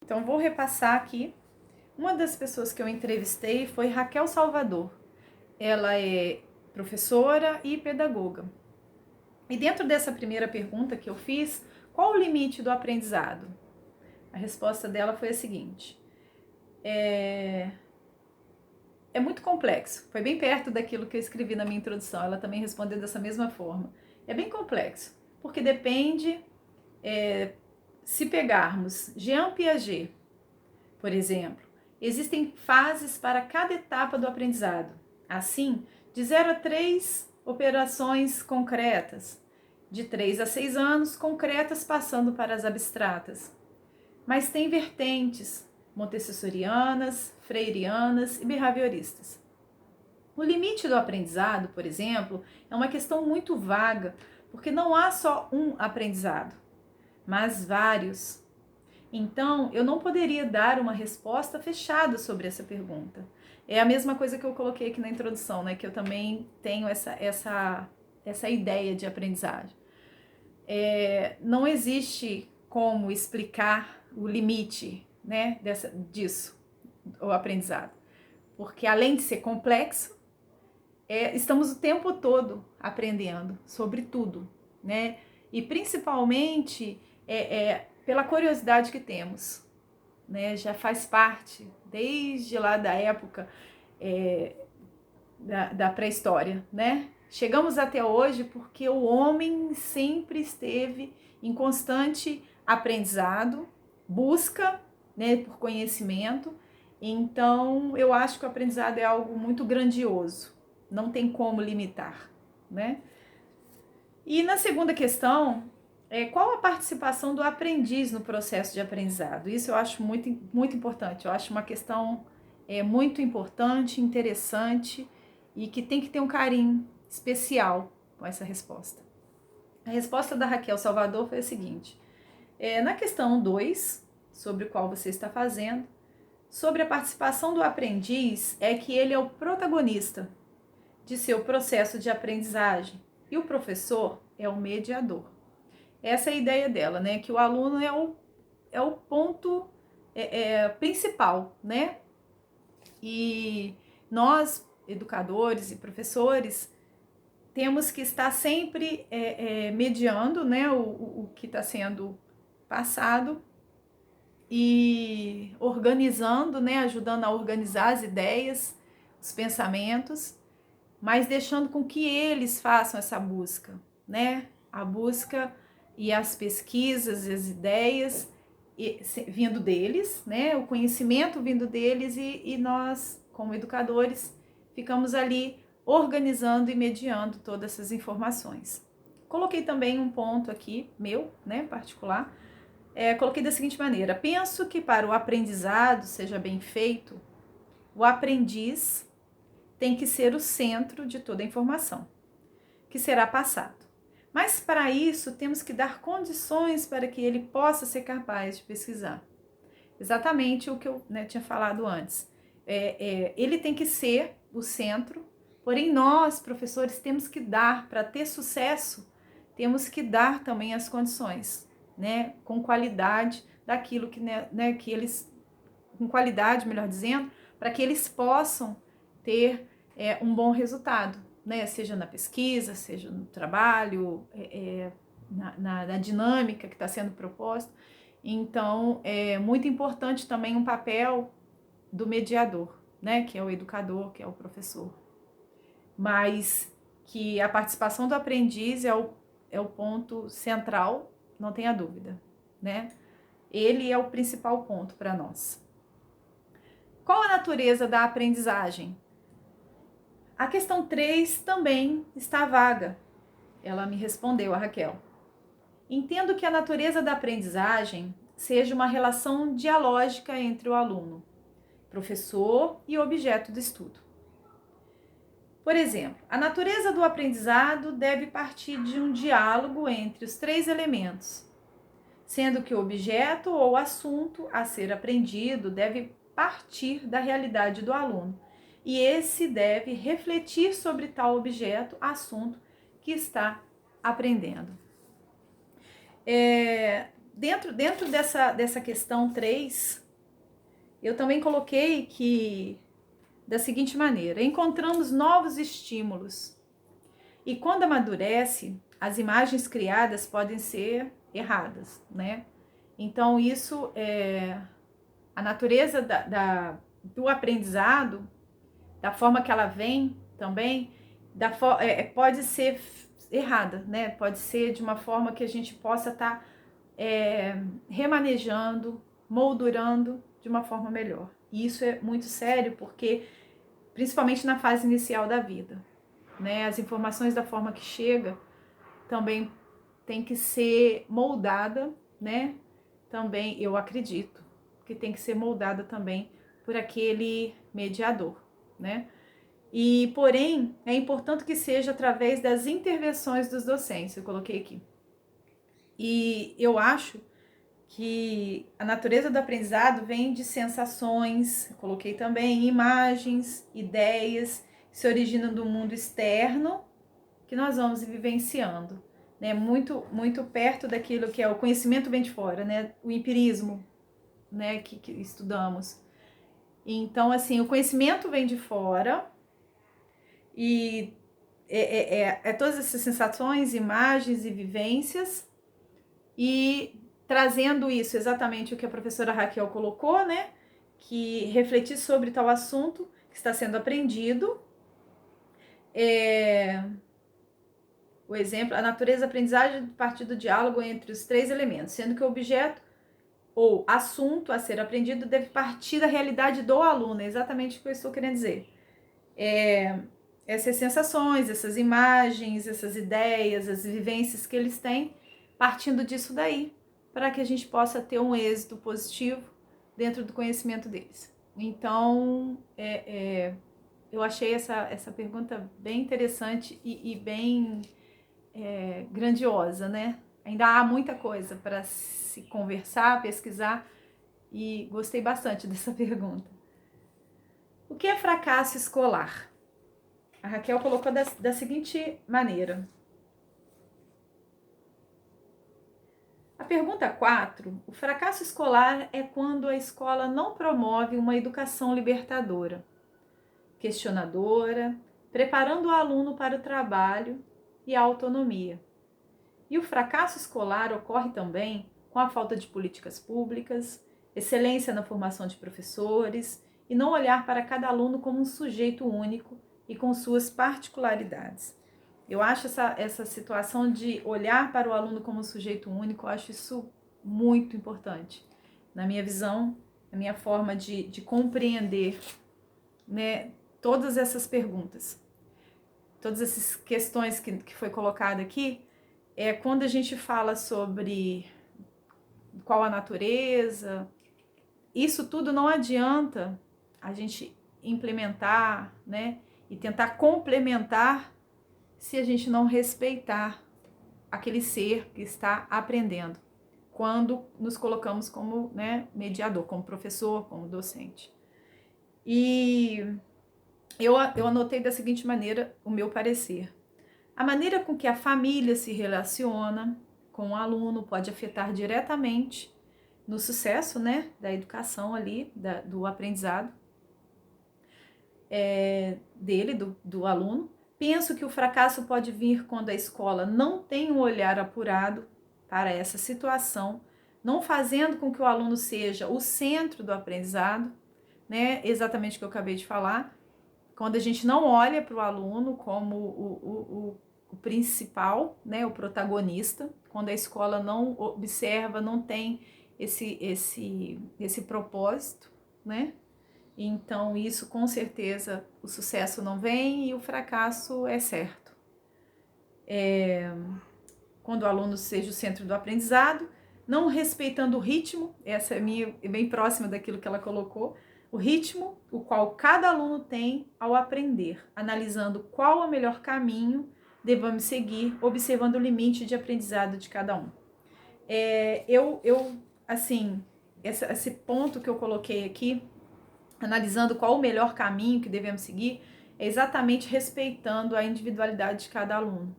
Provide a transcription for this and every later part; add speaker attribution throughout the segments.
Speaker 1: Então, vou repassar aqui. Uma das pessoas que eu entrevistei foi Raquel Salvador. Ela é professora e pedagoga. E dentro dessa primeira pergunta que eu fiz, qual o limite do aprendizado? A resposta dela foi a seguinte: é muito complexo. Foi bem perto daquilo que eu escrevi na minha introdução. Ela também respondeu dessa mesma forma. É bem complexo, porque depende, se pegarmos Jean Piaget, por exemplo, existem fases para cada etapa do aprendizado. Assim, de 0 a 3 operações concretas, de 3 a 6 anos, concretas passando para as abstratas. Mas tem vertentes montessorianas, freirianas e behavioristas. O limite do aprendizado, por exemplo, é uma questão muito vaga, porque não há só um aprendizado, mas vários. Então, eu não poderia dar uma resposta fechada sobre essa pergunta. É a mesma coisa que eu coloquei aqui na introdução, né? Que eu também tenho essa ideia de aprendizagem. Não existe como explicar o limite, né, disso, o aprendizado. Porque além de ser complexo, estamos o tempo todo aprendendo sobre tudo, né? E principalmente pela curiosidade que temos, né? Já faz parte desde lá da época da pré-história, né? Chegamos até hoje porque o homem sempre esteve em constante aprendizado, busca, né, por conhecimento. Então, eu acho que o aprendizado é algo muito grandioso, não tem como limitar, né? E na segunda questão, qual a participação do aprendiz no processo de aprendizado? Isso eu acho muito, muito importante. Eu acho uma questão muito importante, interessante e que tem que ter um carinho especial com essa resposta. A resposta da Raquel Salvador foi a seguinte: na questão 2, sobre o qual você está fazendo, sobre a participação do aprendiz, é que ele é o protagonista de seu processo de aprendizagem e o professor é o mediador. Essa é a ideia dela, né? Que o aluno é o ponto principal, né? E nós, educadores e professores, temos que estar sempre mediando, né, o que está sendo passado e organizando, né, ajudando a organizar as ideias, os pensamentos, mas deixando com que eles façam essa busca, né? A busca e as pesquisas, as ideias vindo deles, né? O conhecimento vindo deles e nós, como educadores, ficamos ali organizando e mediando todas essas informações. Coloquei também um ponto aqui, meu, né, particular. Coloquei da seguinte maneira: penso que para o aprendizado seja bem feito, o aprendiz tem que ser o centro de toda a informação que será passado. Mas para isso temos que dar condições para que ele possa ser capaz de pesquisar. Exatamente o que eu, né, tinha falado antes. Ele tem que ser o centro, porém nós, professores, temos que dar, para ter sucesso, temos que dar também as condições, né, com qualidade daquilo que eles, com qualidade, melhor dizendo, para que eles possam ter um bom resultado, né? Seja na pesquisa, seja no trabalho, na dinâmica que está sendo proposta. Então, é muito importante também um papel do mediador, né? Que é o educador, que é o professor. Mas que a participação do aprendiz é o ponto central, não tenha dúvida, né? Ele é o principal ponto para nós. Qual a natureza da aprendizagem? A questão 3 também está vaga. Ela me respondeu, a Raquel. Entendo que a natureza da aprendizagem seja uma relação dialógica entre o aluno, professor e objeto do estudo. Por exemplo, a natureza do aprendizado deve partir de um diálogo entre os 3 elementos, sendo que o objeto ou assunto a ser aprendido deve partir da realidade do aluno, e esse deve refletir sobre tal objeto, assunto que está aprendendo. dentro dessa questão 3, eu também coloquei que da seguinte maneira: encontramos novos estímulos e quando amadurece, as imagens criadas podem ser erradas, né? Então, isso é a natureza do aprendizado, da forma que ela vem também, pode ser errada, né? Pode ser de uma forma que a gente possa estar remanejando, moldurando de uma forma melhor. E isso é muito sério porque, principalmente na fase inicial da vida, né? As informações da forma que chega também tem que ser moldada, né? Também eu acredito que tem que ser moldada também por aquele mediador, né? E, porém, é importante que seja através das intervenções dos docentes, eu coloquei aqui. E eu acho que a natureza do aprendizado vem de sensações, eu coloquei também imagens, ideias, se originam do mundo externo que nós vamos vivenciando, né? Muito perto daquilo que é o conhecimento vem de fora, né? O empirismo, né? Que estudamos. Então, assim, o conhecimento vem de fora e todas essas sensações, imagens e vivências, e trazendo isso exatamente o que a professora Raquel colocou, né? Que refletir sobre tal assunto que está sendo aprendido. O exemplo, a natureza da aprendizagem a partir do diálogo entre os 3 elementos, sendo que o objeto ou assunto a ser aprendido deve partir da realidade do aluno, é exatamente o que eu estou querendo dizer. Essas sensações, essas imagens, essas ideias, as vivências que eles têm, partindo disso daí, para que a gente possa ter um êxito positivo dentro do conhecimento deles. Então, eu achei essa pergunta bem interessante e bem grandiosa, né? Ainda há muita coisa para se conversar, pesquisar, e gostei bastante dessa pergunta. O que é fracasso escolar? A Raquel colocou da seguinte maneira. A pergunta 4, o fracasso escolar é quando a escola não promove uma educação libertadora, questionadora, preparando o aluno para o trabalho e a autonomia. E o fracasso escolar ocorre também com a falta de políticas públicas, excelência na formação de professores e não olhar para cada aluno como um sujeito único e com suas particularidades. Eu acho essa situação de olhar para o aluno como um sujeito único, eu acho isso muito importante. Na minha visão, na minha forma de compreender, né, todas essas perguntas, todas essas questões que foi colocada aqui, quando a gente fala sobre qual a natureza, isso tudo não adianta a gente implementar, né, e tentar complementar se a gente não respeitar aquele ser que está aprendendo, quando nos colocamos como, né, mediador, como professor, como docente. E eu anotei da seguinte maneira o meu parecer. A maneira com que a família se relaciona com o aluno pode afetar diretamente no sucesso, né, da educação ali, do aprendizado dele, do aluno. Penso que o fracasso pode vir quando a escola não tem um olhar apurado para essa situação, não fazendo com que o aluno seja o centro do aprendizado, né, exatamente o que eu acabei de falar, quando a gente não olha para o aluno como o principal, né, o protagonista, quando a escola não observa, não tem esse propósito, né? Então, isso com certeza o sucesso não vem e o fracasso é certo. Quando o aluno seja o centro do aprendizado, não respeitando o ritmo, essa é bem próxima daquilo que ela colocou, o ritmo, o qual cada aluno tem ao aprender, analisando qual é o melhor caminho devemos seguir, observando o limite de aprendizado de cada um. Assim, esse ponto que eu coloquei aqui, analisando qual o melhor caminho que devemos seguir, é exatamente respeitando a individualidade de cada aluno.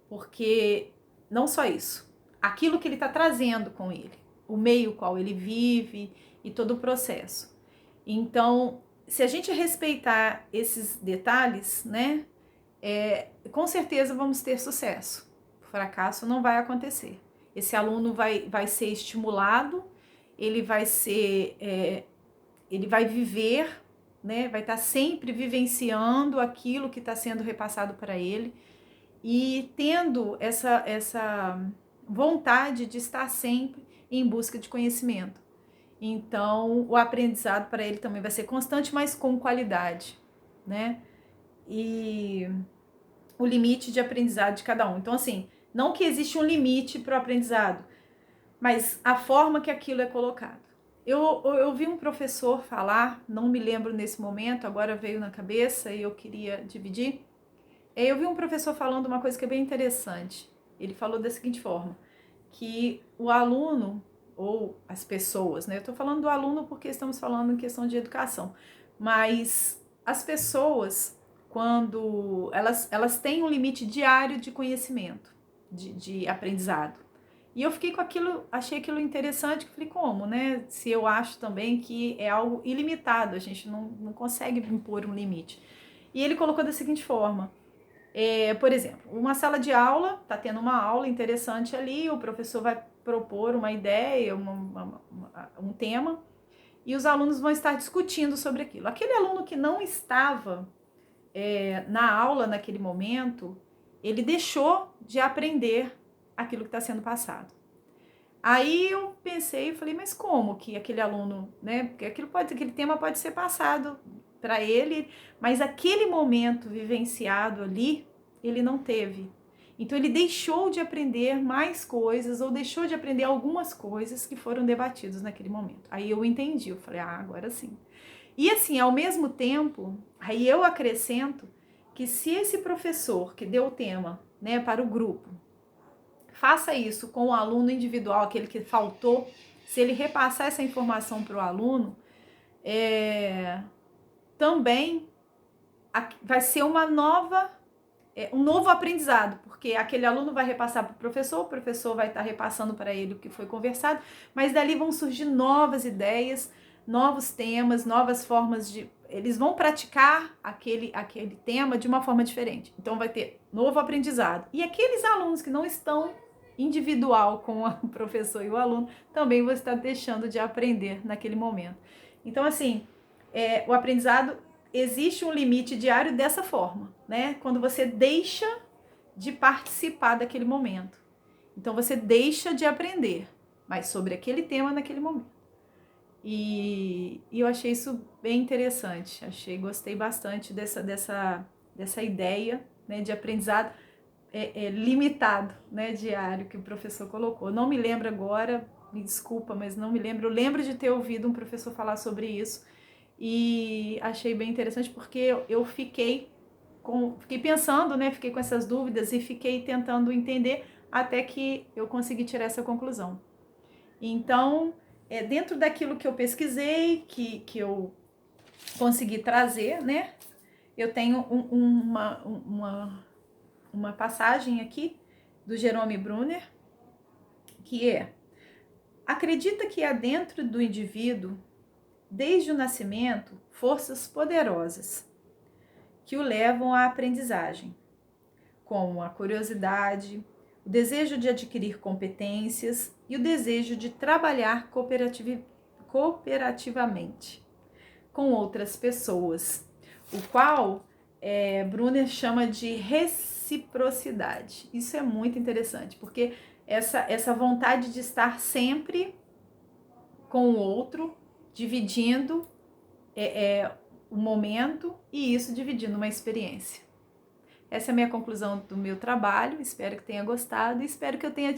Speaker 1: Porque não só isso, aquilo que ele está trazendo com ele, o meio qual ele vive e todo o processo. Então, se a gente respeitar esses detalhes, né, com certeza vamos ter sucesso. O fracasso não vai acontecer. Esse aluno vai ser estimulado, ele vai viver, né, vai estar sempre vivenciando aquilo que está sendo repassado para ele e tendo essa vontade de estar sempre em busca de conhecimento. Então, o aprendizado para ele também vai ser constante, mas com qualidade, né? E o limite de aprendizado de cada um. Então, assim, não que existe um limite para o aprendizado, mas a forma que aquilo é colocado. Eu vi um professor falar, não me lembro nesse momento, agora veio na cabeça e eu queria dividir. Eu vi um professor falando uma coisa que é bem interessante. Ele falou da seguinte forma, que o aluno, ou as pessoas, né? Eu estou falando do aluno porque estamos falando em questão de educação, mas as pessoas, quando elas têm um limite diário de conhecimento, de aprendizado. E eu fiquei com aquilo, achei aquilo interessante, falei, como, né? Se eu acho também que é algo ilimitado, a gente não consegue impor um limite. E ele colocou da seguinte forma, por exemplo, uma sala de aula, está tendo uma aula interessante ali, o professor vai propor uma ideia, um tema, e os alunos vão estar discutindo sobre aquilo. Aquele aluno que não estava na aula naquele momento, ele deixou de aprender aquilo que está sendo passado. Aí eu pensei e falei, mas como que aquele aluno, né? Porque aquele tema pode ser passado para ele, mas aquele momento vivenciado ali, ele não teve. Então ele deixou de aprender mais coisas ou deixou de aprender algumas coisas que foram debatidas naquele momento. Aí eu entendi, eu falei, agora sim. E assim, ao mesmo tempo, aí eu acrescento que se esse professor que deu o tema, né, para o grupo, faça isso com o aluno individual, aquele que faltou, se ele repassar essa informação para o aluno, também vai ser um novo aprendizado, porque aquele aluno vai repassar para o professor vai estar repassando para ele o que foi conversado, mas dali vão surgir novas ideias, novos temas, novas formas de... Eles vão praticar aquele tema de uma forma diferente. Então vai ter novo aprendizado. E aqueles alunos que não estão individual com o professor e o aluno, também vão estar deixando de aprender naquele momento. Então, assim, o aprendizado... Existe um limite diário dessa forma, né? Quando você deixa de participar daquele momento. Então, você deixa de aprender, mas sobre aquele tema naquele momento. E eu achei isso bem interessante. Gostei bastante dessa ideia, né, de aprendizado limitado, né, diário, que o professor colocou. Não me lembro agora, me desculpa, mas não me lembro. Eu lembro de ter ouvido um professor falar sobre isso, e achei bem interessante porque eu fiquei pensando, né? Fiquei com essas dúvidas e fiquei tentando entender até que eu consegui tirar essa conclusão. Então, dentro daquilo que eu pesquisei, que eu consegui trazer, né? Eu tenho uma passagem aqui do Jerome Brunner, que acredita que há dentro do indivíduo, desde o nascimento, forças poderosas que o levam à aprendizagem, como a curiosidade, o desejo de adquirir competências e o desejo de trabalhar cooperativamente com outras pessoas, o qual Brunner chama de reciprocidade. Isso é muito interessante, porque essa vontade de estar sempre com o outro, dividindo o momento e isso dividindo uma experiência. Essa é a minha conclusão do meu trabalho, espero que tenha gostado e espero que eu tenha